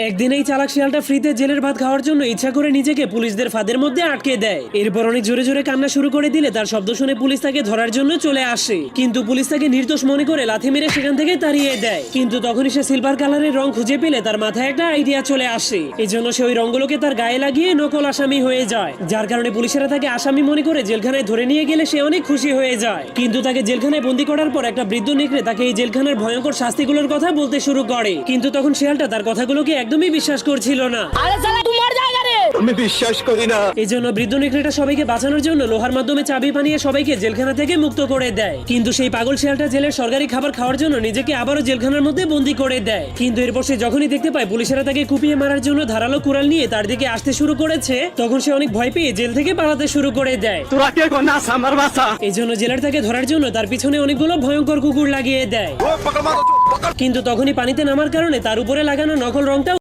একদিন এই চালাক শিয়ালটা ফ্রিতে জেলের ভাত খাওয়ার জন্য ইচ্ছা করে নিজেকে পুলিশদের ফাঁদের মধ্যে আটকে দেয়। এরপর অনেক জোরে জোরে কান্না শুরু করে দিলে তার শব্দ শুনে পুলিশ তাকে ধরার জন্য চলে আসে, কিন্তু পুলিশ তাকে নির্দোষ মনে করে লাথি মেরে সেখান থেকে তাড়িয়ে দেয়। কিন্তু তখনই সে সিলভার কালারের রং খুঁজে পেলে তার মাথায় একটা আইডিয়া চলে আসে। এই জন্য সে ওই রঙগুলোকে তার গায়ে লাগিয়ে নকল আসামি হয়ে যায়, যার কারণে পুলিশেরা তাকে আসামি মনে করে জেলখানায় ধরে নিয়ে গেলে সে অনেক খুশি হয়ে যায়। কিন্তু তাকে জেলখানায় বন্দী করার পর একটা বৃদ্ধ নেকড়ে তাকে এই জেলখানার ভয়ঙ্কর শাস্তিগুলোর কথা বলতে শুরু করে, কিন্তু তখন শিয়ালটা তার কথাগুলোকে একদমই বিশ্বাস করছিল না। আমি বিশ্বাস করি না। এই জন্য বৃদ্ধ নেকড়েটা সবাইকে বাঁচানোর জন্য লোহার মাধ্যমে চাবি বানিয়ে সবাইকে জেলখানা থেকে মুক্ত করে দেয়। কিন্তু সেই পাগল শিয়ালটা জেলের সরকারি খাবার খাওয়ার জন্য নিজেকে আবারও জেলখানার মধ্যে বন্দী করে দেয়। কিন্তু এরপর সে যখনই দেখতে পায় পুলিশেরা তাকে কুপিয়ে মারার জন্য ধারালো কুড়াল নিয়ে তার দিকে আসতে শুরু করেছে, তখন সে অনেক ভয় পেয়ে জেল থেকে পালাতে শুরু করে দেয়। তোরা কে কোনাস আমার বাসা? এই জন্য জেলার তাকে ধরার জন্য তার পিছনে অনেকগুলো ভয়ঙ্কর কুকুর লাগিয়ে দেয়। কিন্তু তখনই পানিতে নামার কারণে তার উপরে লাগানো নকল রংটা